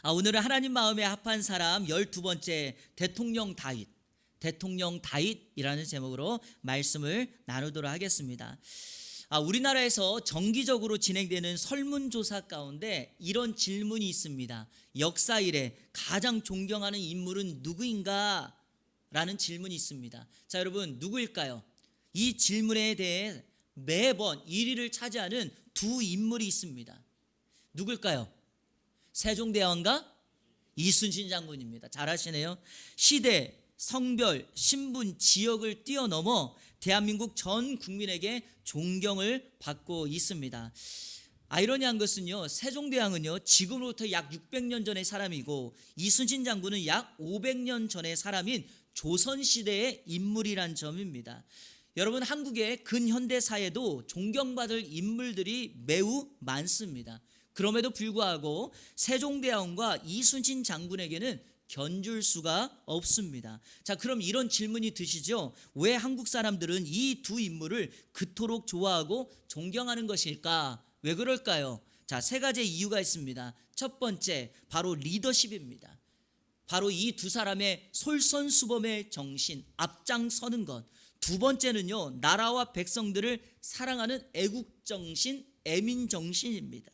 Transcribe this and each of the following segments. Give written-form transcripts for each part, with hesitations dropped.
오늘은 하나님 마음에 합한 사람 12번째 대통령 다윗이라는 제목으로 말씀을 나누도록 하겠습니다. 우리나라에서 정기적으로 진행되는 설문조사 가운데 이런 질문이 있습니다. 역사 이래 가장 존경하는 인물은 누구인가? 라는 질문이 있습니다. 자, 여러분 누구일까요? 이 질문에 대해 매번 1위를 차지하는 두 인물이 있습니다. 누굴까요? 세종대왕과 이순신 장군입니다. 잘하시네요. 시대, 성별, 신분, 지역을 뛰어넘어 대한민국 전 국민에게 존경을 받고 있습니다. 아이러니한 것은요, 세종대왕은요 지금으로부터 약 600년 전의 사람이고 이순신 장군은 약 500년 전의 사람인 조선시대의 인물이란 점입니다. 여러분, 한국의 근현대사에도 존경받을 인물들이 매우 많습니다. 그럼에도 불구하고 세종대왕과 이순신 장군에게는 견줄 수가 없습니다. 자, 그럼 이런 질문이 드시죠? 왜 한국 사람들은 이 두 인물을 그토록 좋아하고 존경하는 것일까? 왜 그럴까요? 자, 세 가지 이유가 있습니다. 첫 번째, 바로 리더십입니다. 바로 이 두 사람의 솔선수범의 정신, 앞장서는 것. 두 번째는요, 나라와 백성들을 사랑하는 애국정신, 애민정신입니다.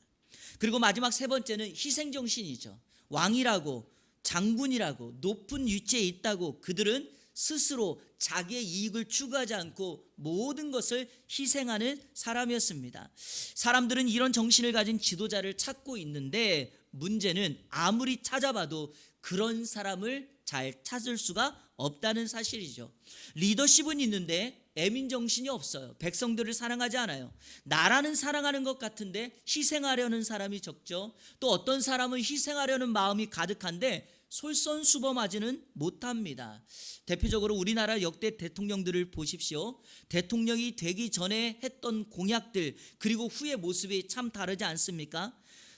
그리고 마지막 세 번째는 희생정신이죠. 왕이라고, 장군이라고 높은 위치에 있다고 그들은 스스로 자기의 이익을 추구하지 않고 모든 것을 희생하는 사람이었습니다. 사람들은 이런 정신을 가진 지도자를 찾고 있는데 문제는 아무리 찾아봐도 그런 사람을 잘 찾을 수가 없다는 사실이죠. 리더십은 있는데 애민정신이 없어요. 백성들을 사랑하지 않아요. 나라는 사랑하는 것 같은데 희생하려는 사람이 적죠. 또 어떤 사람은 희생하려는 마음이 가득한데 솔선수범하지는 못합니다. 대표적으로 우리나라 역대 대통령들을 보십시오. 대통령이 되기 전에 했던 공약들 그리고 후의 모습이 참 다르지 않습니까?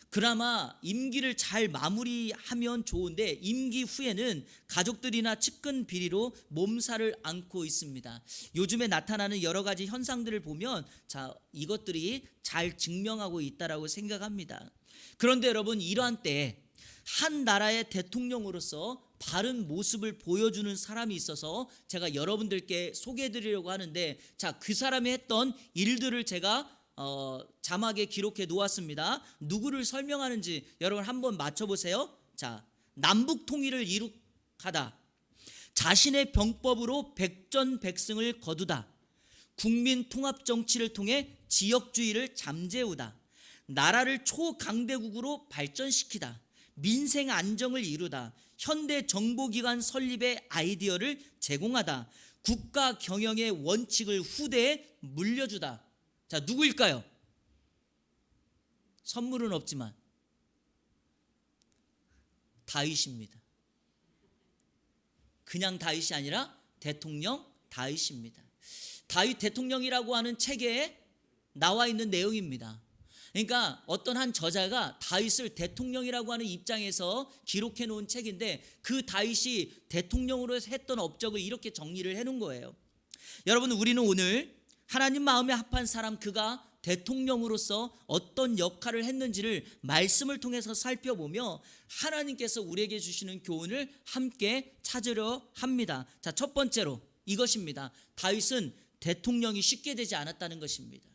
그나마 임기를 잘 마무리하면 좋은데 임기 후에는 가족들이나 측근 비리로 몸살을 앓고 있습니다. 요즘에 나타나는 여러 가지 현상들을 보면 이것들이 잘 증명하고 있다라고 생각합니다. 그런데 여러분, 이러한 때에 한 나라의 대통령으로서 바른 모습을 보여주는 사람이 있어서 제가 여러분들께 소개해드리려고 하는데, 그 사람이 했던 일들을 제가 자막에 기록해 놓았습니다. 누구를 설명하는지 여러분 한번 맞춰보세요. 남북 통일을 이룩하다, 자신의 병법으로 백전백승을 거두다, 국민 통합 정치를 통해 지역주의를 잠재우다, 나라를 초강대국으로 발전시키다, 민생 안정을 이루다, 현대 정보기관 설립의 아이디어를 제공하다, 국가 경영의 원칙을 후대에 물려주다. 누구일까요? 선물은 없지만 다윗입니다. 그냥 다윗이 아니라 대통령 다윗입니다. 다윗 대통령이라고 하는 책에 나와 있는 내용입니다. 그러니까 어떤 한 저자가 다윗을 대통령이라고 하는 입장에서 기록해 놓은 책인데 그 다윗이 대통령으로 했던 업적을 이렇게 정리를 해 놓은 거예요. 여러분, 우리는 오늘 하나님 마음에 합한 사람, 그가 대통령으로서 어떤 역할을 했는지를 말씀을 통해서 살펴보며 하나님께서 우리에게 주시는 교훈을 함께 찾으려 합니다. 첫 번째로 이것입니다. 다윗은 대통령이 쉽게 되지 않았다는 것입니다.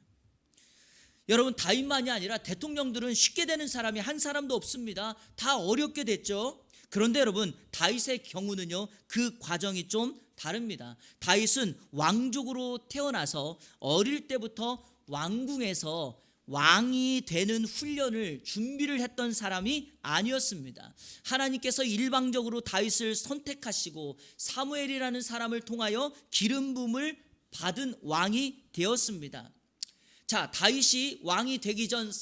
여러분, 다윗만이 아니라 대통령들은 쉽게 되는 사람이 한 사람도 없습니다. 다 어렵게 됐죠. 그런데 여러분, 다윗의 경우는요, 그 과정이 좀 다릅니다. 다윗은 왕족으로 태어나서 어릴 때부터 왕궁에서 왕이 되는 훈련을 준비를 했던 사람이 아니었습니다. 하나님께서 일방적으로 다윗을 선택하시고 사무엘이라는 사람을 통하여 기름 부음을 받은 왕이 되었습니다. 다윗이 왕이 되기 전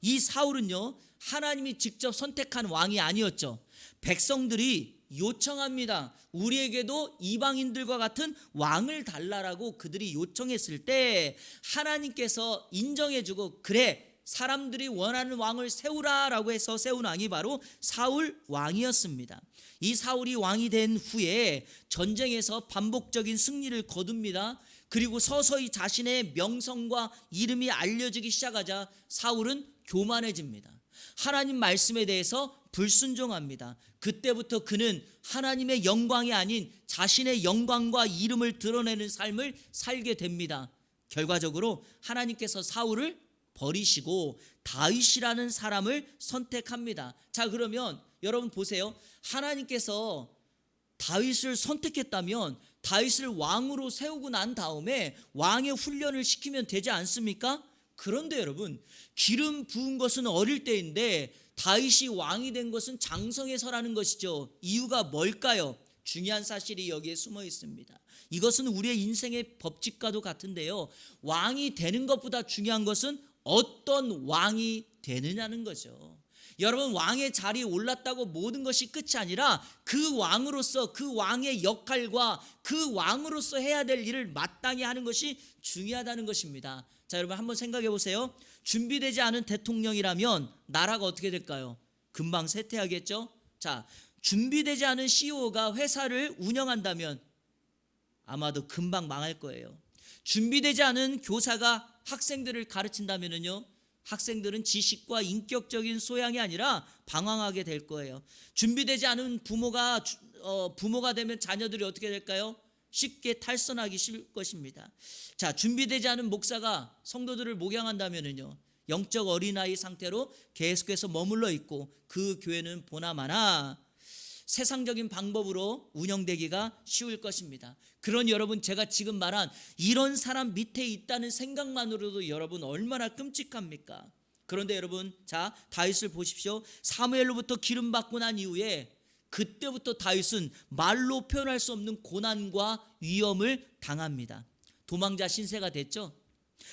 이 사울은요, 하나님이 직접 선택한 왕이 아니었죠. 백성들이 요청합니다. 우리에게도 이방인들과 같은 왕을 달라라고 그들이 요청했을 때 하나님께서 인정해주고, 그래, 사람들이 원하는 왕을 세우라라고 해서 세운 왕이 바로 사울 왕이었습니다. 이 사울이 왕이 된 후에 전쟁에서 반복적인 승리를 거둡니다. 그리고 서서히 자신의 명성과 이름이 알려지기 시작하자 사울은 교만해집니다. 하나님 말씀에 대해서 불순종합니다. 그때부터 그는 하나님의 영광이 아닌 자신의 영광과 이름을 드러내는 삶을 살게 됩니다. 결과적으로 하나님께서 사울을 버리시고 다윗이라는 사람을 선택합니다. 자, 그러면 여러분 보세요. 하나님께서 다윗을 선택했다면 다윗을 왕으로 세우고 난 다음에 왕의 훈련을 시키면 되지 않습니까? 그런데 여러분, 기름 부은 것은 어릴 때인데 다윗이 왕이 된 것은 장성에서라는 것이죠. 이유가 뭘까요? 중요한 사실이 여기에 숨어 있습니다. 이것은 우리의 인생의 법칙과도 같은데요, 왕이 되는 것보다 중요한 것은 어떤 왕이 되느냐는 거죠. 여러분, 왕의 자리에 올랐다고 모든 것이 끝이 아니라 그 왕으로서 그 왕의 역할과 그 왕으로서 해야 될 일을 마땅히 하는 것이 중요하다는 것입니다. 자, 여러분 한번 생각해 보세요. 준비되지 않은 대통령이라면 나라가 어떻게 될까요? 금방 쇠퇴하겠죠. 자, 준비되지 않은 CEO가 회사를 운영한다면 아마도 금방 망할 거예요. 준비되지 않은 교사가 학생들을 가르친다면요, 학생들은 지식과 인격적인 소양이 아니라 방황하게 될 거예요. 준비되지 않은 부모가 되면 자녀들이 어떻게 될까요? 쉽게 탈선하기 쉬울 것입니다. 자, 준비되지 않은 목사가 성도들을 목양한다면요, 영적 어린아이 상태로 계속해서 머물러 있고 그 교회는 보나마나 세상적인 방법으로 운영되기가 쉬울 것입니다. 그런 여러분, 제가 지금 말한 이런 사람 밑에 있다는 생각만으로도 여러분 얼마나 끔찍합니까? 그런데 여러분, 자, 다윗을 보십시오. 사무엘로부터 기름 받고 난 이후에 그때부터 다윗은 말로 표현할 수 없는 고난과 위험을 당합니다. 도망자 신세가 됐죠.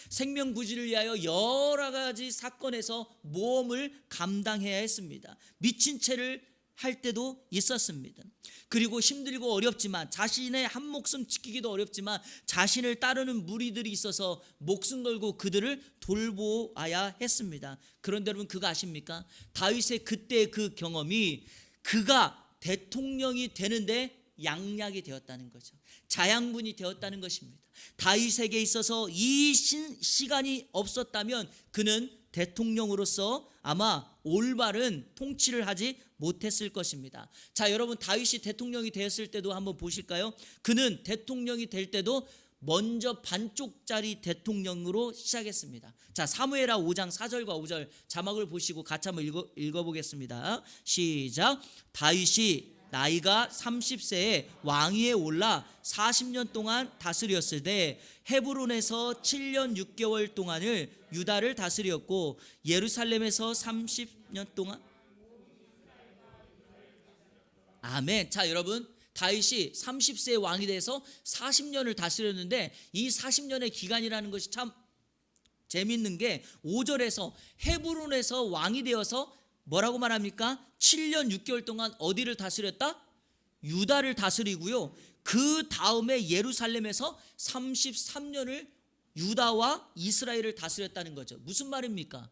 생명 부지를 위하여 여러 가지 사건에서 모험을 감당해야 했습니다. 미친 채를 할 때도 있었습니다. 그리고 힘들고 어렵지만, 자신의 한 목숨 지키기도 어렵지만 자신을 따르는 무리들이 있어서 목숨 걸고 그들을 돌보아야 했습니다. 그런데 여러분, 그거 아십니까? 다윗의 그때의 그 경험이 그가 대통령이 되는데 양약이 되었다는 거죠. 자양분이 되었다는 것입니다. 다윗에게 있어서 이 시간이 없었다면 그는 대통령으로서 아마 올바른 통치를 하지 못했을 것입니다. 자, 여러분, 다윗이 대통령이 되었을 때도 한번 보실까요? 그는 대통령이 될 때도 먼저 반쪽짜리 대통령으로 시작했습니다. 자, 사무엘하 5장 4절과 5절 자막을 보시고 같이 한번 읽어보겠습니다. 시작. 다윗이 나이가 30세에 왕위에 올라 40년 동안 다스렸을 때 헤브론에서 7년 6개월 동안을 유다를 다스렸고 예루살렘에서 30년 동안. 아멘. 자, 여러분, 다윗이 30세의 왕이 돼서 40년을 다스렸는데 이 40년의 기간이라는 것이 참 재밌는 게 5절에서 헤브론에서 왕이 되어서 뭐라고 말합니까? 7년 6개월 동안 어디를 다스렸다? 유다를 다스리고요, 그 다음에 예루살렘에서 33년을 유다와 이스라엘을 다스렸다는 거죠. 무슨 말입니까?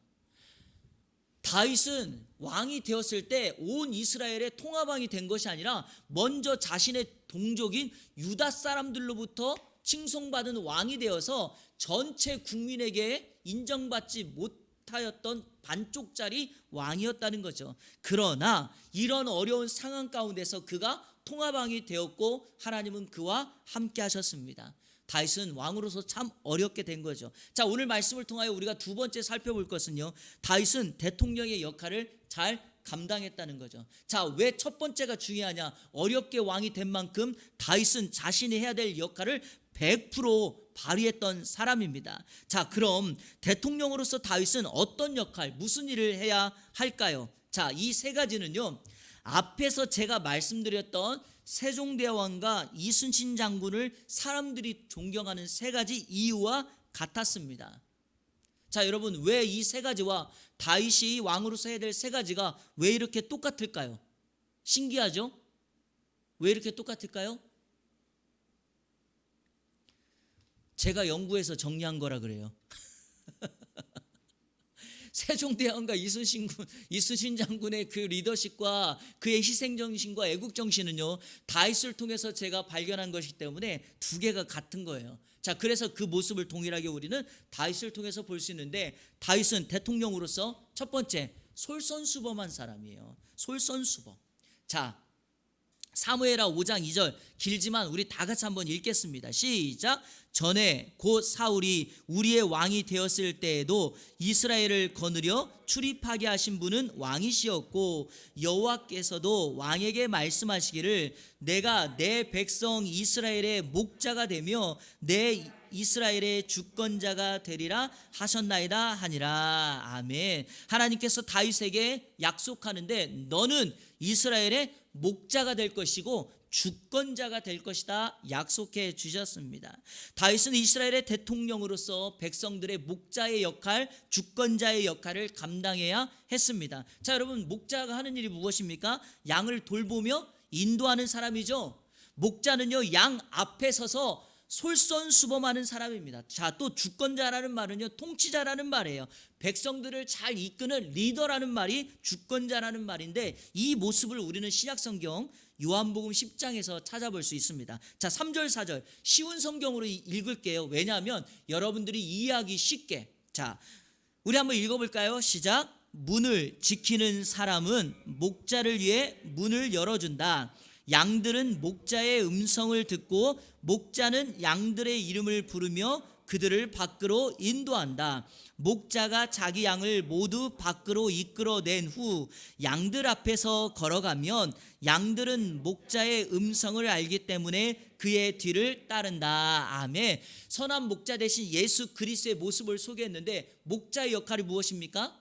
다윗은 왕이 되었을 때 온 이스라엘의 통합왕이 된 것이 아니라 먼저 자신의 동족인 유다 사람들로부터 칭송받은 왕이 되어서 전체 국민에게 인정받지 못하였던 반쪽짜리 왕이었다는 거죠. 그러나 이런 어려운 상황 가운데서 그가 통합왕이 되었고 하나님은 그와 함께 하셨습니다. 다윗은 왕으로서 참 어렵게 된 거죠. 자, 오늘 말씀을 통하여 우리가 두 번째 살펴볼 것은요, 다윗은 대통령의 역할을 잘 감당했다는 거죠. 자, 왜 첫 번째가 중요하냐? 어렵게 왕이 된 만큼 다윗은 자신이 해야 될 역할을 100% 발휘했던 사람입니다. 자, 그럼 대통령으로서 다윗은 어떤 역할, 무슨 일을 해야 할까요? 자, 이 세 가지는요, 앞에서 제가 말씀드렸던 세종대왕과 이순신 장군을 사람들이 존경하는 세 가지 이유와 같았습니다. 자, 여러분, 왜 이 세 가지와 다윗이 왕으로서 해야 될 세 가지가 왜 이렇게 똑같을까요? 신기하죠? 왜 이렇게 똑같을까요? 제가 연구해서 정리한 거라 그래요. 세종대왕과 이순신 장군의 그 리더십과 그의 희생정신과 애국정신은요, 다윗을 통해서 제가 발견한 것이기 때문에 두 개가 같은 거예요. 자, 그래서 그 모습을 동일하게 우리는 다윗을 통해서 볼 수 있는데, 다윗은 대통령으로서 첫 번째 솔선수범한 사람이에요. 솔선수범. 자, 사무엘하 5장 2절 길지만 우리 다 같이 한번 읽겠습니다. 시작. 전에 곧 사울이 우리의 왕이 되었을 때에도 이스라엘을 거느려 출입하게 하신 분은 왕이시었고 여호와께서도 왕에게 말씀하시기를 내가 내 백성 이스라엘의 목자가 되며 내 이스라엘의 주권자가 되리라 하셨나이다 하니라. 아멘. 하나님께서 다윗에게 약속하는데 너는 이스라엘의 목자가 될 것이고 주권자가 될 것이다 약속해 주셨습니다. 다윗은 이스라엘의 대통령으로서 백성들의 목자의 역할, 주권자의 역할을 감당해야 했습니다. 자, 여러분, 목자가 하는 일이 무엇입니까? 양을 돌보며 인도하는 사람이죠. 목자는요, 양 앞에 서서 솔선수범하는 사람입니다. 자, 또 주권자라는 말은요, 통치자라는 말이에요. 백성들을 잘 이끄는 리더라는 말이 주권자라는 말인데 이 모습을 우리는 신약성경 요한복음 10장에서 찾아볼 수 있습니다. 자, 3절 4절 쉬운 성경으로 읽을게요. 왜냐하면 여러분들이 이해하기 쉽게. 자, 우리 한번 읽어볼까요? 시작. 문을 지키는 사람은 목자를 위해 문을 열어준다. 양들은 목자의 음성을 듣고 목자는 양들의 이름을 부르며 그들을 밖으로 인도한다. 목자가 자기 양을 모두 밖으로 이끌어낸 후 양들 앞에서 걸어가면 양들은 목자의 음성을 알기 때문에 그의 뒤를 따른다. 아멘. 선한 목자 대신 예수 그리스도의 모습을 소개했는데 목자의 역할이 무엇입니까?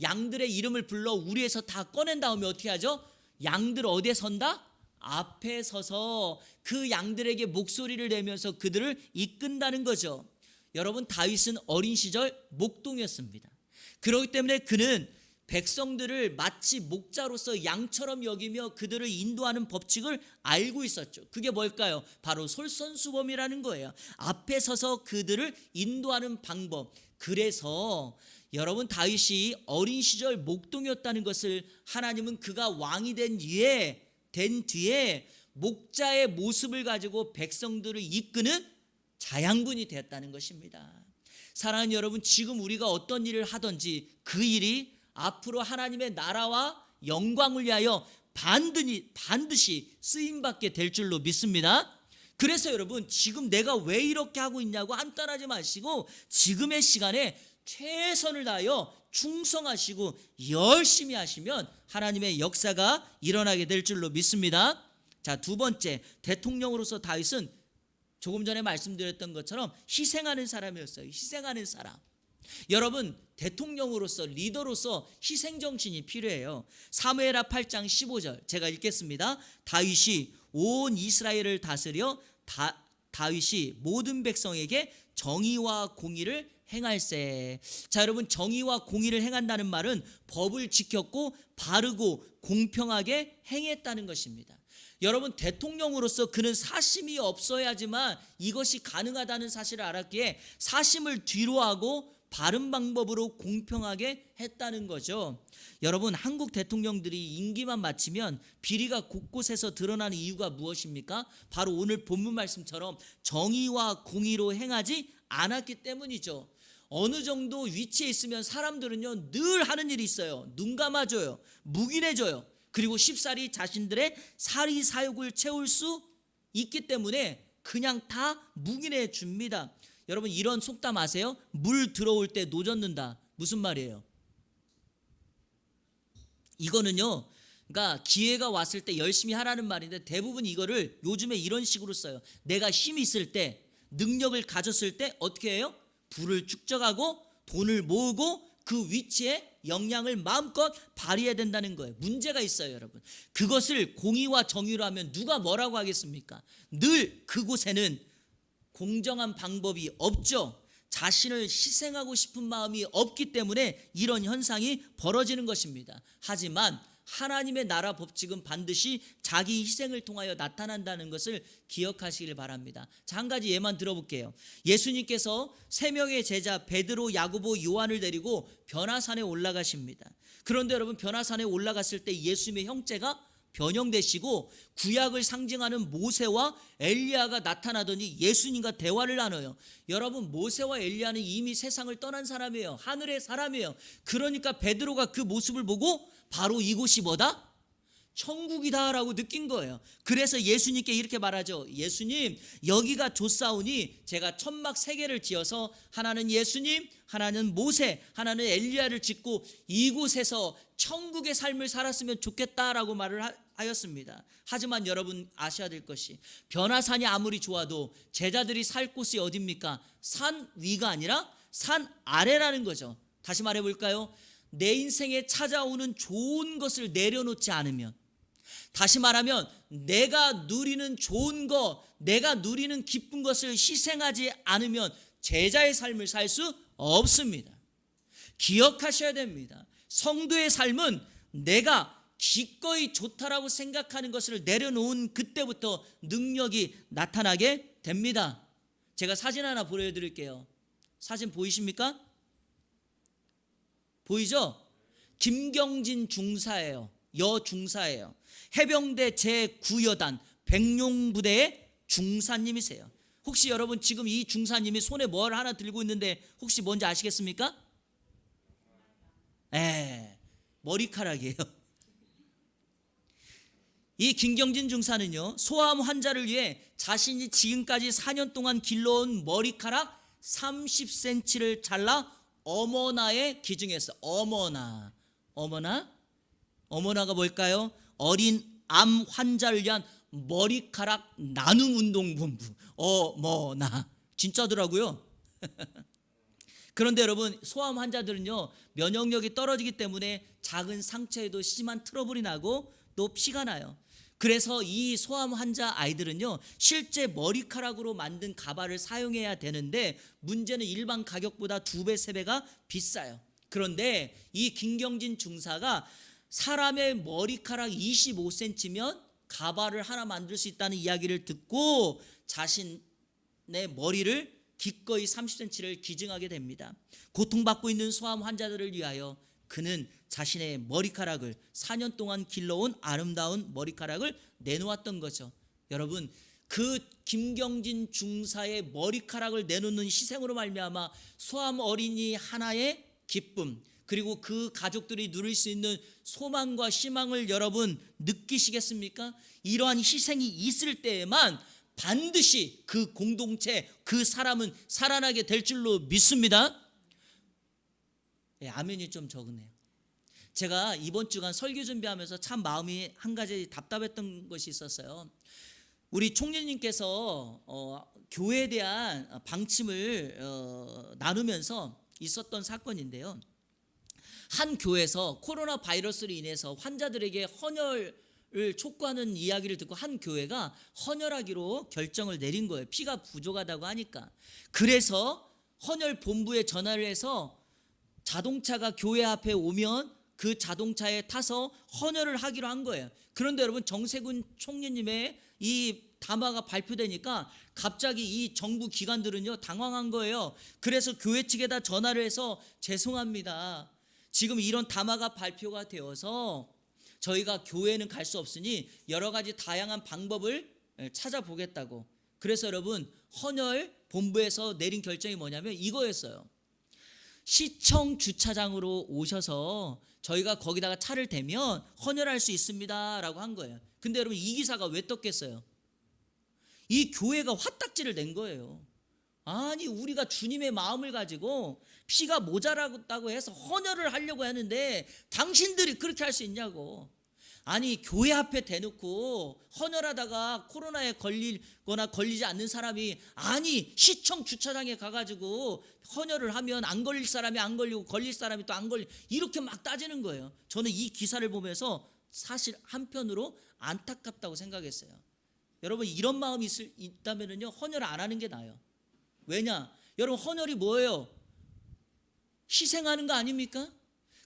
양들의 이름을 불러 우리에서 다 꺼낸 다음에 어떻게 하죠? 양들 어디에 선다? 앞에 서서 그 양들에게 목소리를 내면서 그들을 이끈다는 거죠. 여러분, 다윗은 어린 시절 목동이었습니다. 그렇기 때문에 그는 백성들을 마치 목자로서 양처럼 여기며 그들을 인도하는 법칙을 알고 있었죠. 그게 뭘까요? 바로 솔선수범이라는 거예요. 앞에 서서 그들을 인도하는 방법. 그래서 여러분, 다윗이 어린 시절 목동이었다는 것을 하나님은 그가 왕이 된 뒤에 목자의 모습을 가지고 백성들을 이끄는 자양분이 되었다는 것입니다. 사랑하는 여러분, 지금 우리가 어떤 일을 하든지 그 일이 앞으로 하나님의 나라와 영광을 위하여 반드시 쓰임받게 될 줄로 믿습니다. 그래서 여러분, 지금 내가 왜 이렇게 하고 있냐고 안단하지 마시고 지금의 시간에 최선을 다하여 충성하시고 열심히 하시면 하나님의 역사가 일어나게 될 줄로 믿습니다. 자, 두 번째, 대통령으로서 다윗은 조금 전에 말씀드렸던 것처럼 희생하는 사람이었어요. 희생하는 사람. 여러분, 대통령으로서 리더로서 희생정신이 필요해요. 사무엘하 8장 15절 제가 읽겠습니다. 다윗이 온 이스라엘을 다스려 다윗이 모든 백성에게 정의와 공의를 행할세. 자, 여러분, 정의와 공의를 행한다는 말은 법을 지켰고 바르고 공평하게 행했다는 것입니다. 여러분, 대통령으로서 그는 사심이 없어야지만 이것이 가능하다는 사실을 알았기에 사심을 뒤로하고 바른 방법으로 공평하게 했다는 거죠. 여러분, 한국 대통령들이 임기만 마치면 비리가 곳곳에서 드러나는 이유가 무엇입니까? 바로 오늘 본문 말씀처럼 정의와 공의로 행하지 않았기 때문이죠. 어느 정도 위치에 있으면 사람들은요 늘 하는 일이 있어요. 눈 감아줘요. 묵인해줘요. 그리고 쉽사리 자신들의 사리 사욕을 채울 수 있기 때문에 그냥 다 묵인해 줍니다. 여러분, 이런 속담 아세요? 물 들어올 때 노젓는다. 무슨 말이에요? 이거는요, 그러니까 기회가 왔을 때 열심히 하라는 말인데 대부분 이거를 요즘에 이런 식으로 써요. 내가 힘이 있을 때, 능력을 가졌을 때 어떻게 해요? 부를 축적하고 돈을 모으고 그 위치에 역량을 마음껏 발휘해야 된다는 거예요. 문제가 있어요, 여러분. 그것을 공의와 정의로 하면 누가 뭐라고 하겠습니까? 늘 그곳에는 공정한 방법이 없죠. 자신을 희생하고 싶은 마음이 없기 때문에 이런 현상이 벌어지는 것입니다. 하지만 하나님의 나라 법칙은 반드시 자기 희생을 통하여 나타난다는 것을 기억하시길 바랍니다. 자, 한 가지 예만 들어볼게요. 예수님께서 3명의 제자 베드로, 야고보, 요한을 데리고 변화산에 올라가십니다. 그런데 여러분, 변화산에 올라갔을 때 예수님의 형제가 변형되시고 구약을 상징하는 모세와 엘리야가 나타나더니 예수님과 대화를 나눠요. 여러분, 모세와 엘리야는 이미 세상을 떠난 사람이에요. 하늘의 사람이에요. 그러니까 베드로가 그 모습을 보고 바로 이곳이 뭐다? 천국이다라고 느낀 거예요. 그래서 예수님께 이렇게 말하죠. 예수님, 여기가 좋사오니 제가 천막 세 개를 지어서 하나는 예수님, 하나는 모세, 하나는 엘리야를 짓고 이곳에서 천국의 삶을 살았으면 좋겠다라고 말을 하였습니다. 하지만 여러분 아셔야 될 것이, 변화산이 아무리 좋아도 제자들이 살 곳이 어딥니까? 산 위가 아니라 산 아래라는 거죠. 다시 말해 볼까요? 내 인생에 찾아오는 좋은 것을 내려놓지 않으면, 다시 말하면 내가 누리는 좋은 것, 내가 누리는 기쁜 것을 희생하지 않으면 제자의 삶을 살 수 없습니다. 기억하셔야 됩니다. 성도의 삶은 내가 기꺼이 좋다라고 생각하는 것을 내려놓은 그때부터 능력이 나타나게 됩니다. 제가 사진 하나 보여드릴게요. 사진 보이십니까? 보이죠? 김경진 중사예요. 여중사예요. 해병대 제9여단 백룡부대의 중사님이세요. 혹시 여러분 지금 이 중사님이 손에 뭘 하나 들고 있는데 혹시 뭔지 아시겠습니까? 머리카락이에요. 이 김경진 중사는요, 소아암 환자를 위해 자신이 지금까지 4년 동안 길러온 머리카락 30cm를 잘라 어머나에 기증했어. 어머나가 뭘까요? 어린 암 환자를 위한 머리카락 나눔 운동본부. 어머나. 진짜더라고요. 그런데 여러분, 소아암 환자들은요, 면역력이 떨어지기 때문에 작은 상처에도 심한 트러블이 나고 또 피가 나요. 그래서 이 소아암 환자 아이들은요, 실제 머리카락으로 만든 가발을 사용해야 되는데 문제는 일반 가격보다 2배, 3배가 비싸요. 그런데 이 김경진 중사가 사람의 머리카락 25cm면 가발을 하나 만들 수 있다는 이야기를 듣고 자신의 머리를 기꺼이 30cm를 기증하게 됩니다. 고통받고 있는 소아암 환자들을 위하여 그는 자신의 머리카락을 4년 동안 길러온 아름다운 머리카락을 내놓았던 거죠. 여러분, 그 김경진 중사의 머리카락을 내놓는 희생으로 말미암아 소아암 어린이 하나의 기쁨, 그리고 그 가족들이 누릴 수 있는 소망과 희망을 여러분 느끼시겠습니까? 이러한 희생이 있을 때에만 반드시 그 공동체, 그 사람은 살아나게 될 줄로 믿습니다. 아멘이 좀 적으네요. 제가 이번 주간 설교 준비하면서 참 마음이 한 가지 답답했던 것이 있었어요. 우리 총리님께서 교회에 대한 방침을 나누면서 있었던 사건인데요. 한 교회에서 코로나 바이러스로 인해서 환자들에게 헌혈을 촉구하는 이야기를 듣고 한 교회가 헌혈하기로 결정을 내린 거예요. 피가 부족하다고 하니까. 그래서 헌혈 본부에 전화를 해서 자동차가 교회 앞에 오면 그 자동차에 타서 헌혈을 하기로 한 거예요. 그런데 여러분, 정세균 총리님의 이 담화가 발표되니까 갑자기 이 정부 기관들은요 당황한 거예요. 그래서 교회 측에다 전화를 해서 죄송합니다. 지금 이런 담화가 발표가 되어서 저희가 교회는 갈 수 없으니 여러 가지 다양한 방법을 찾아보겠다고. 그래서 여러분, 헌혈 본부에서 내린 결정이 뭐냐면 이거였어요. 시청 주차장으로 오셔서 저희가 거기다가 차를 대면 헌혈할 수 있습니다 라고 한 거예요. 근데 여러분, 이 기사가 왜 떴겠어요? 이 교회가 화딱지를 낸 거예요. 아니, 우리가 주님의 마음을 가지고 피가 모자라다고 해서 헌혈을 하려고 하는데 당신들이 그렇게 할 수 있냐고. 아니, 교회 앞에 대놓고 헌혈하다가 코로나에 걸리거나 걸리지 않는 사람이, 아니 시청 주차장에 가가지고 헌혈을 하면 안 걸릴 사람이 안 걸리고 걸릴 사람이 또 안 걸리, 이렇게 막 따지는 거예요. 저는 이 기사를 보면서 사실 한편으로 안타깝다고 생각했어요. 여러분, 이런 마음이 있다면요 헌혈 안 하는 게 나아요. 왜냐? 여러분, 헌혈이 뭐예요? 희생하는 거 아닙니까?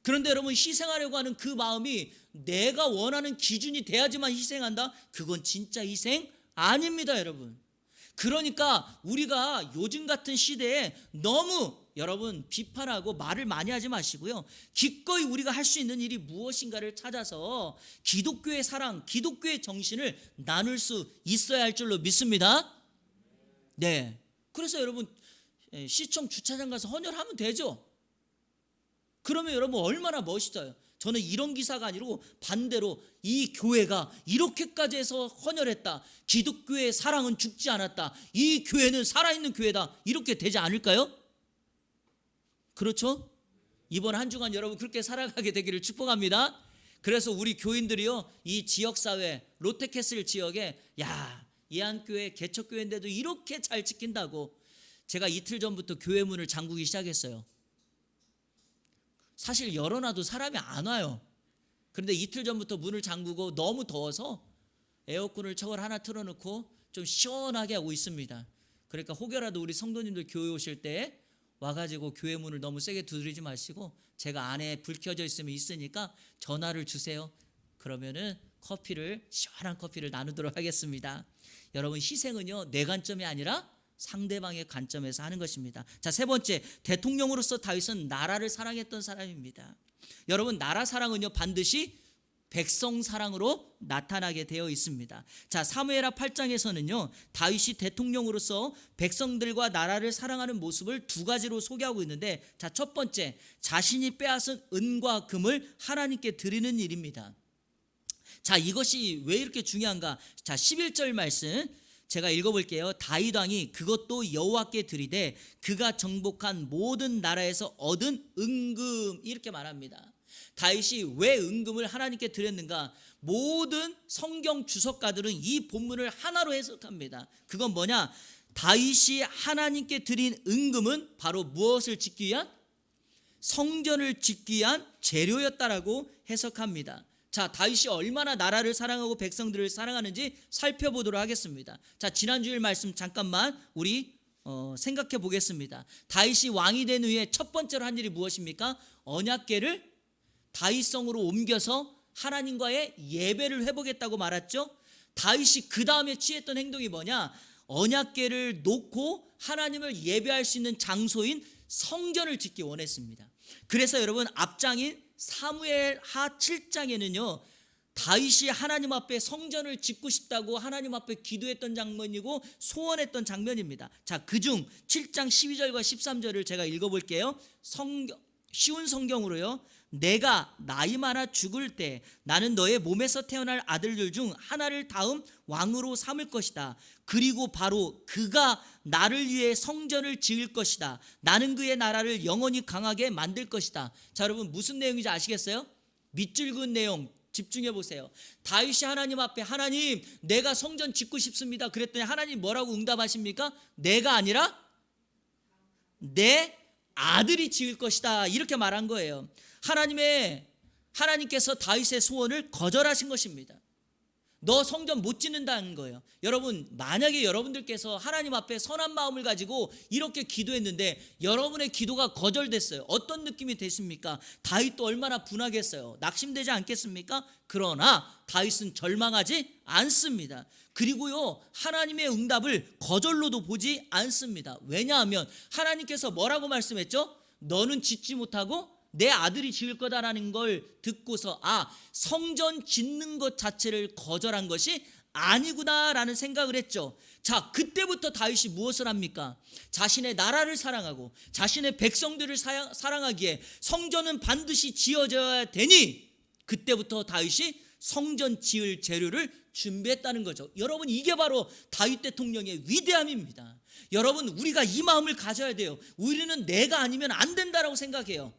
그런데 여러분, 희생하려고 하는 그 마음이 내가 원하는 기준이 돼야지만 희생한다? 그건 진짜 희생 아닙니다, 여러분. 그러니까 우리가 요즘 같은 시대에 너무 여러분 비판하고 말을 많이 하지 마시고요. 기꺼이 우리가 할 수 있는 일이 무엇인가를 찾아서 기독교의 사랑, 기독교의 정신을 나눌 수 있어야 할 줄로 믿습니다. 네. 그래서 여러분 시청 주차장 가서 헌혈하면 되죠. 그러면 여러분 얼마나 멋있어요. 저는 이런 기사가 아니고 반대로 이 교회가 이렇게까지 해서 헌혈했다. 기독교의 사랑은 죽지 않았다. 이 교회는 살아있는 교회다. 이렇게 되지 않을까요? 그렇죠? 이번 한 주간 여러분 그렇게 살아가게 되기를 축복합니다. 그래서 우리 교인들이요, 이 지역사회 롯데캐슬 지역에 예안교회 개척교회인데도 이렇게 잘 지킨다고 제가 이틀 전부터 교회 문을 잠그기 시작했어요. 사실 열어놔도 사람이 안 와요. 그런데 이틀 전부터 문을 잠그고 너무 더워서 에어컨을 저걸 하나 틀어놓고 좀 시원하게 하고 있습니다. 그러니까 혹여라도 우리 성도님들 교회 오실 때 와가지고 교회 문을 너무 세게 두드리지 마시고 제가 안에 불 켜져 있으니까 전화를 주세요. 그러면은 시원한 커피를 나누도록 하겠습니다. 여러분 희생은요 내 관점이 아니라 상대방의 관점에서 하는 것입니다. 자, 세 번째, 대통령으로서 다윗은 나라를 사랑했던 사람입니다. 여러분 나라 사랑은요 반드시 백성 사랑으로 나타나게 되어 있습니다. 자, 사무엘하 8장에서는요 다윗이 대통령으로서 백성들과 나라를 사랑하는 모습을 두 가지로 소개하고 있는데, 자, 첫 번째, 자신이 빼앗은 은과 금을 하나님께 드리는 일입니다. 자, 이것이 왜 이렇게 중요한가? 자, 11절 말씀 제가 읽어볼게요. 다윗 왕이 그것도 여호와께 드리되 그가 정복한 모든 나라에서 얻은 은금, 이렇게 말합니다. 다윗이 왜 은금을 하나님께 드렸는가? 모든 성경 주석가들은 이 본문을 하나로 해석합니다. 그건 뭐냐? 다윗이 하나님께 드린 은금은 바로 무엇을 짓기 위한? 성전을 짓기 위한 재료였다라고 해석합니다. 자, 다윗이 얼마나 나라를 사랑하고 백성들을 사랑하는지 살펴보도록 하겠습니다. 자, 지난주일 말씀 잠깐만 우리 생각해 보겠습니다. 다윗이 왕이 된 후에 첫 번째로 한 일이 무엇입니까? 언약궤를 다윗성으로 옮겨서 하나님과의 예배를 회복했다고 말했죠. 다윗이 그 다음에 취했던 행동이 뭐냐? 언약궤를 놓고 하나님을 예배할 수 있는 장소인 성전을 짓기 원했습니다. 그래서 여러분 앞장인 사무엘하 7장에는요 다윗이 하나님 앞에 성전을 짓고 싶다고 하나님 앞에 기도했던 장면이고 소원했던 장면입니다. 자, 그중 7장 12절과 13절을 제가 읽어볼게요. 쉬운 성경으로요. 내가 나이 많아 죽을 때 나는 너의 몸에서 태어날 아들들 중 하나를 다음 왕으로 삼을 것이다. 그리고 바로 그가 나를 위해 성전을 지을 것이다. 나는 그의 나라를 영원히 강하게 만들 것이다. 자, 여러분 무슨 내용인지 아시겠어요? 밑줄 그은 내용 집중해 보세요. 다윗이 하나님 앞에 하나님 내가 성전 짓고 싶습니다. 그랬더니 하나님 뭐라고 응답하십니까? 내가 아니라 내 아들이 지을 것이다. 이렇게 말한 거예요. 하나님께서 다윗의 소원을 거절하신 것입니다. 너 성전 못 짓는다는 거예요. 여러분 만약에 여러분들께서 하나님 앞에 선한 마음을 가지고 이렇게 기도했는데 여러분의 기도가 거절됐어요. 어떤 느낌이 되십니까? 다윗도 얼마나 분하겠어요. 낙심되지 않겠습니까? 그러나 다윗은 절망하지 않습니다. 그리고요 하나님의 응답을 거절로도 보지 않습니다. 왜냐하면 하나님께서 뭐라고 말씀했죠? 너는 짓지 못하고 내 아들이 지을 거다라는 걸 듣고서 성전 짓는 것 자체를 거절한 것이 아니구나라는 생각을 했죠. 자, 그때부터 다윗이 무엇을 합니까? 자신의 나라를 사랑하고 자신의 백성들을 사랑하기에 성전은 반드시 지어져야 되니 그때부터 다윗이 성전 지을 재료를 준비했다는 거죠. 여러분 이게 바로 다윗 대통령의 위대함입니다. 여러분 우리가 이 마음을 가져야 돼요. 우리는 내가 아니면 안 된다라고 생각해요.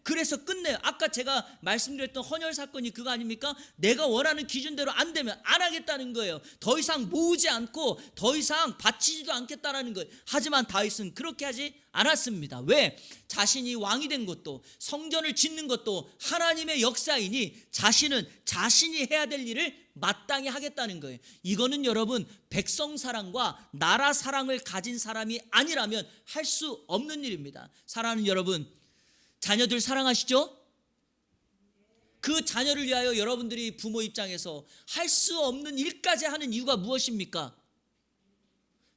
그래서 끝내요. 아까 제가 말씀드렸던 헌혈 사건이 그거 아닙니까? 내가 원하는 기준대로 안 되면 안 하겠다는 거예요. 더 이상 모으지 않고 더 이상 바치지도 않겠다라는 거예요. 하지만 다윗은 그렇게 하지 않았습니다. 왜? 자신이 왕이 된 것도 성전을 짓는 것도 하나님의 역사이니 자신은 자신이 해야 될 일을 마땅히 하겠다는 거예요. 이거는 여러분 백성 사랑과 나라 사랑을 가진 사람이 아니라면 할 수 없는 일입니다. 사랑하는 여러분, 자녀들 사랑하시죠? 그 자녀를 위하여 여러분들이 부모 입장에서 할 수 없는 일까지 하는 이유가 무엇입니까?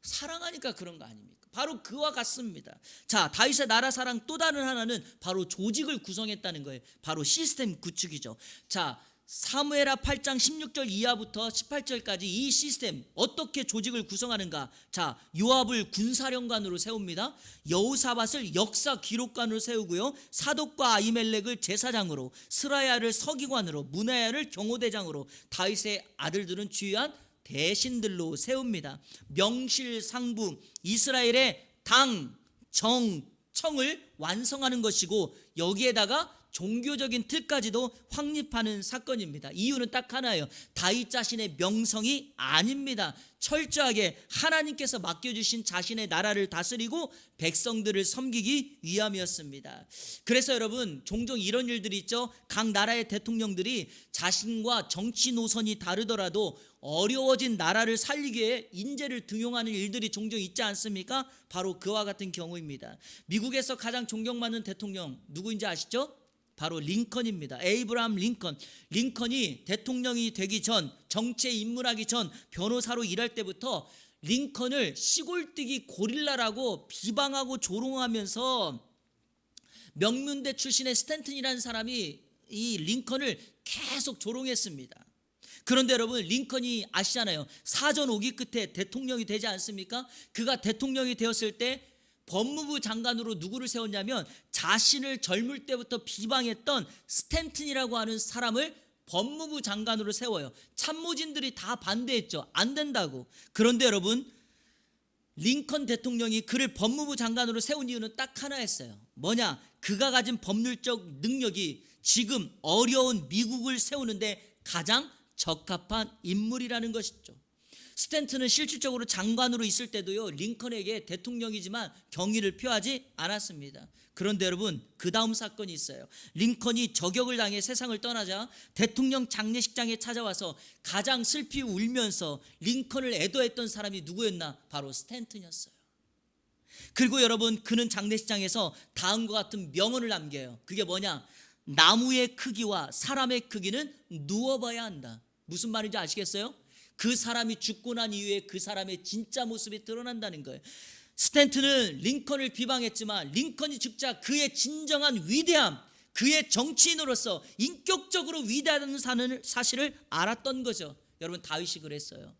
사랑하니까 그런 거 아닙니까? 바로 그와 같습니다. 자, 다윗의 나라 사랑 또 다른 하나는 바로 조직을 구성했다는 거예요. 바로 시스템 구축이죠. 자, 사무엘하 8장 16절 이하부터 18절까지 이 시스템 어떻게 조직을 구성하는가? 자, 요압을 군사령관으로 세웁니다. 여호사밧을 역사 기록관으로 세우고요. 사독과 아히멜렉을 제사장으로, 스라야를 서기관으로, 문하야를 경호대장으로, 다윗의 아들들은 주요한 대신들로 세웁니다. 명실상부 이스라엘의 당, 정, 청을 완성하는 것이고 여기에다가 종교적인 틀까지도 확립하는 사건입니다. 이유는 딱 하나예요. 다윗 자신의 명성이 아닙니다. 철저하게 하나님께서 맡겨주신 자신의 나라를 다스리고 백성들을 섬기기 위함이었습니다. 그래서 여러분 종종 이런 일들이 있죠. 각 나라의 대통령들이 자신과 정치 노선이 다르더라도 어려워진 나라를 살리기 위해 인재를 등용하는 일들이 종종 있지 않습니까? 바로 그와 같은 경우입니다. 미국에서 가장 존경받는 대통령 누구인지 아시죠? 바로 링컨입니다. 에이브라함 링컨. 링컨이 대통령이 되기 전, 정치에 입문하기 전 변호사로 일할 때부터 링컨을 시골뜨기 고릴라라고 비방하고 조롱하면서 명문대 출신의 스탠튼이라는 사람이 이 링컨을 계속 조롱했습니다. 그런데 여러분 링컨이 아시잖아요. 사전 오기 끝에 대통령이 되지 않습니까? 그가 대통령이 되었을 때 법무부 장관으로 누구를 세웠냐면 자신을 젊을 때부터 비방했던 스탠튼이라고 하는 사람을 법무부 장관으로 세워요. 참모진들이 다 반대했죠. 안 된다고. 그런데 여러분 링컨 대통령이 그를 법무부 장관으로 세운 이유는 딱 하나였어요. 뭐냐? 그가 가진 법률적 능력이 지금 어려운 미국을 세우는데 가장 적합한 인물이라는 것이죠. 스탠튼은 실질적으로 장관으로 있을 때도요 링컨에게 대통령이지만 경의를 표하지 않았습니다. 그런데 여러분 그 다음 사건이 있어요. 링컨이 저격을 당해 세상을 떠나자 대통령 장례식장에 찾아와서 가장 슬피 울면서 링컨을 애도했던 사람이 누구였나? 바로 스탠튼이었어요. 그리고 여러분 그는 장례식장에서 다음과 같은 명언을 남겨요. 그게 뭐냐? 나무의 크기와 사람의 크기는 누워봐야 한다. 무슨 말인지 아시겠어요? 그 사람이 죽고 난 이후에 그 사람의 진짜 모습이 드러난다는 거예요. 스탠튼은 링컨을 비방했지만 링컨이 죽자 그의 진정한 위대함, 그의 정치인으로서 인격적으로 위대하다는 사실을 알았던 거죠. 여러분 다윗이 그랬어요.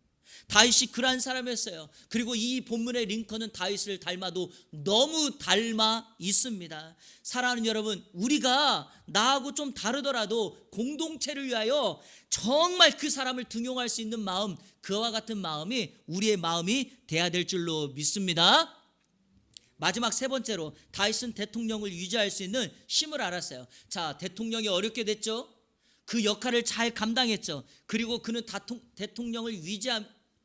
다윗이 그러한 사람이었어요. 그리고 이 본문의 링컨은 다윗을 닮아도 너무 닮아 있습니다. 사랑하는 여러분, 우리가 나하고 좀 다르더라도 공동체를 위하여 정말 그 사람을 등용할 수 있는 마음, 그와 같은 마음이 우리의 마음이 돼야 될 줄로 믿습니다. 마지막 세 번째로 다윗은 대통령을 유지할 수 있는 힘을 알았어요. 자, 대통령이 어렵게 됐죠. 그 역할을 잘 감당했죠. 그리고 그는 대통령을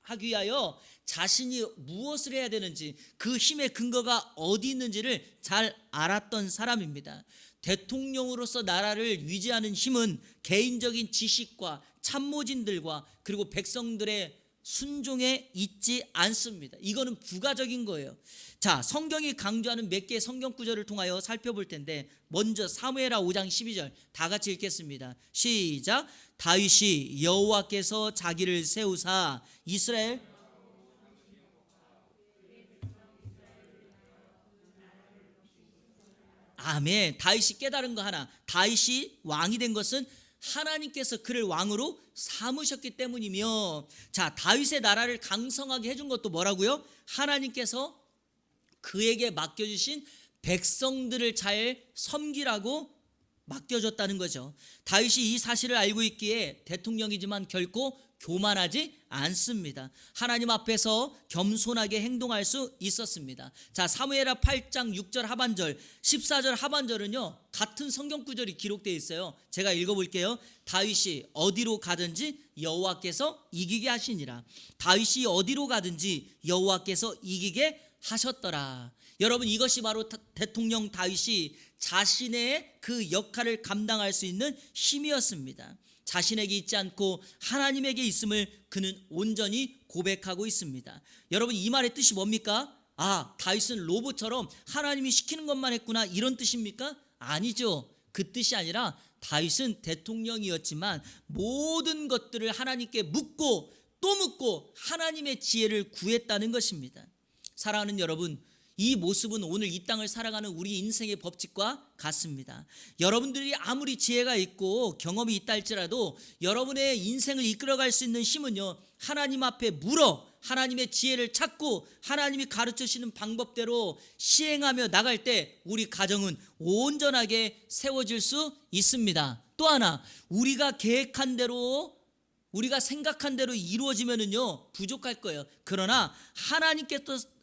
하기 위하여 자신이 무엇을 해야 되는지 그 힘의 근거가 어디 있는지를 잘 알았던 사람입니다. 대통령으로서 나라를 위지하는 힘은 개인적인 지식과 참모진들과 그리고 백성들의 순종에 있지 않습니다. 이거는 부가적인 거예요. 자, 성경이 강조하는 몇 개의 성경 구절을 통하여 살펴볼 텐데 먼저 사무엘하 5장 12절 다 같이 읽겠습니다. 시작. 다윗이 여호와께서 자기를 세우사 이스라엘 아멘. 다윗이 깨달은 거 하나. 다윗이 왕이 된 것은 하나님께서 그를 왕으로 삼으셨기 때문이며, 자, 다윗의 나라를 강성하게 해준 것도 뭐라고요? 하나님께서 그에게 맡겨주신 백성들을 잘 섬기라고 맡겨줬다는 거죠. 다윗이 이 사실을 알고 있기에 대통령이지만 결코 교만하지 않습니다. 하나님 앞에서 겸손하게 행동할 수 있었습니다. 자, 사무엘하 8장 6절 하반절 14절 하반절은요 같은 성경 구절이 기록되어 있어요. 제가 읽어볼게요. 다윗이 어디로 가든지 여호와께서 이기게 하시니라. 다윗이 어디로 가든지 여호와께서 이기게 하셨더라. 여러분, 이것이 바로 대통령 다윗이 자신의 그 역할을 감당할 수 있는 힘이었습니다. 자신에게 있지 않고 하나님에게 있음을 그는 온전히 고백하고 있습니다. 여러분, 이 말의 뜻이 뭡니까? 아, 다윗은 로봇처럼 하나님이 시키는 것만 했구나, 이런 뜻입니까? 아니죠. 그 뜻이 아니라 다윗은 대통령이었지만 모든 것들을 하나님께 묻고 또 묻고 하나님의 지혜를 구했다는 것입니다. 사랑하는 여러분, 이 모습은 오늘 이 땅을 살아가는 우리 인생의 법칙과 같습니다. 여러분들이 아무리 지혜가 있고 경험이 있다 할지라도 여러분의 인생을 이끌어갈 수 있는 힘은요, 하나님 앞에 물어 하나님의 지혜를 찾고 하나님이 가르쳐주시는 방법대로 시행하며 나갈 때 우리 가정은 온전하게 세워질 수 있습니다. 또 하나, 우리가 계획한 대로, 우리가 생각한 대로 이루어지면은요 부족할 거예요. 그러나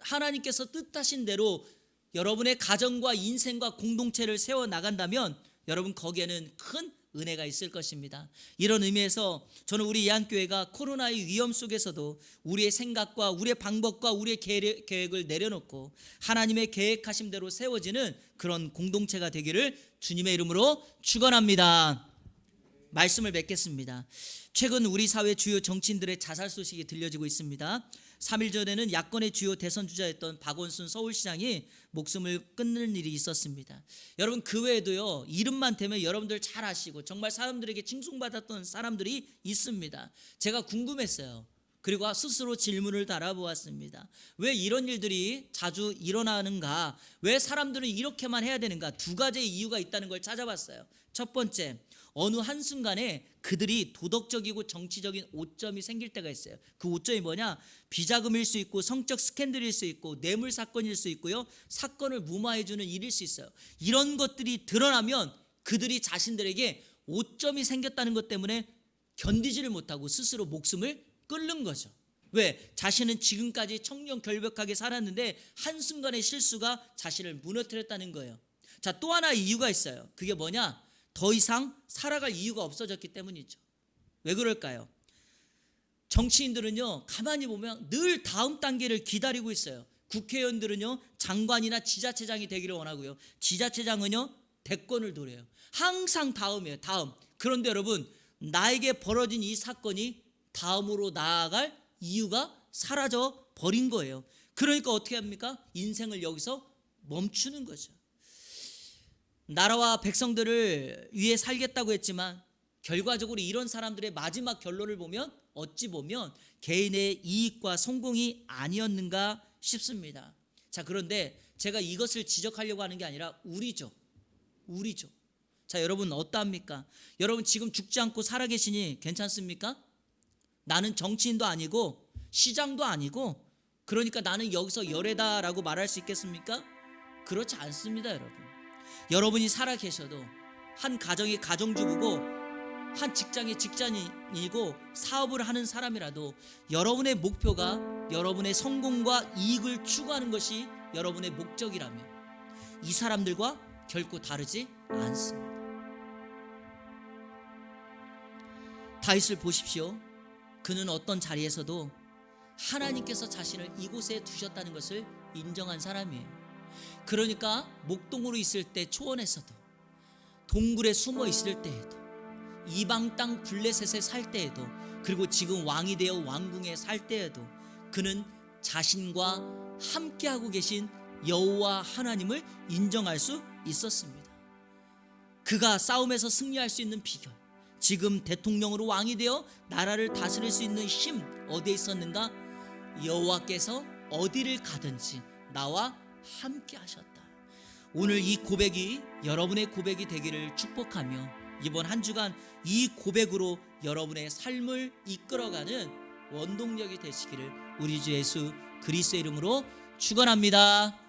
하나님께서 뜻하신 대로 여러분의 가정과 인생과 공동체를 세워 나간다면 여러분 거기에는 큰 은혜가 있을 것입니다. 이런 의미에서 저는 우리 예한교회가 코로나의 위험 속에서도 우리의 생각과 우리의 방법과 우리의 계획을 내려놓고 하나님의 계획하심대로 세워지는 그런 공동체가 되기를 주님의 이름으로 축원합니다. 말씀을 맺겠습니다. 최근 우리 사회 주요 정치인들의 자살 소식이 들려지고 있습니다. 3일 전에는 야권의 주요 대선 주자였던 박원순 서울시장이 목숨을 끊는 일이 있었습니다. 여러분, 그 외에도요, 이름만 대면 여러분들 잘 아시고 정말 사람들에게 칭송받았던 사람들이 있습니다. 제가 궁금했어요. 그리고 스스로 질문을 달아보았습니다. 왜 이런 일들이 자주 일어나는가? 왜 사람들은 이렇게만 해야 되는가? 두 가지의 이유가 있다는 걸 찾아봤어요. 첫 번째, 어느 한순간에 그들이 도덕적이고 정치적인 오점이 생길 때가 있어요. 그 오점이 뭐냐? 비자금일 수 있고 성적 스캔들일 수 있고 뇌물 사건일 수 있고요, 사건을 무마해 주는 일일 수 있어요. 이런 것들이 드러나면 그들이 자신들에게 오점이 생겼다는 것 때문에 견디지를 못하고 스스로 목숨을 끊는 거죠. 왜? 자신은 지금까지 청렴결백하게 살았는데 한순간의 실수가 자신을 무너뜨렸다는 거예요. 자, 또 하나의 이유가 있어요. 그게 뭐냐? 더 이상 살아갈 이유가 없어졌기 때문이죠. 왜 그럴까요? 정치인들은요, 가만히 보면 늘 다음 단계를 기다리고 있어요. 국회의원들은요, 장관이나 지자체장이 되기를 원하고요, 지자체장은요, 대권을 노려요. 항상 다음이에요. 다음. 그런데 여러분, 나에게 벌어진 이 사건이 다음으로 나아갈 이유가 사라져 버린 거예요. 그러니까 어떻게 합니까? 인생을 여기서 멈추는 거죠. 나라와 백성들을 위해 살겠다고 했지만 결과적으로 이런 사람들의 마지막 결론을 보면 어찌 보면 개인의 이익과 성공이 아니었는가 싶습니다. 자, 그런데 제가 이것을 지적하려고 하는 게 아니라 우리죠. 자, 여러분 어떠합니까? 여러분 지금 죽지 않고 살아계시니 괜찮습니까? 나는 정치인도 아니고 시장도 아니고 그러니까 나는 여기서 열애다라고 말할 수 있겠습니까? 그렇지 않습니다. 여러분이 살아 계셔도 한 가정의 가정주부고 한 직장의 직장인이고 사업을 하는 사람이라도 여러분의 목표가 여러분의 성공과 이익을 추구하는 것이 여러분의 목적이라면 이 사람들과 결코 다르지 않습니다. 다윗을 보십시오. 그는 어떤 자리에서도 하나님께서 자신을 이곳에 두셨다는 것을 인정한 사람이에요. 그러니까 목동으로 있을 때 초원에서도, 동굴에 숨어 있을 때에도, 이방 땅 블레셋에 살 때에도, 그리고 지금 왕이 되어 왕궁에 살 때에도 그는 자신과 함께하고 계신 여호와 하나님을 인정할 수 있었습니다. 그가 싸움에서 승리할 수 있는 비결, 지금 대통령으로 왕이 되어 나라를 다스릴 수 있는 힘 어디에 있었는가? 여호와께서 어디를 가든지 나와 함께 하셨다. 오늘 이 고백이 여러분의 고백이 되기를 축복하며 이번 한 주간 이 고백으로 여러분의 삶을 이끌어가는 원동력이 되시기를 우리 주 예수 그리스도의 이름으로 축원합니다.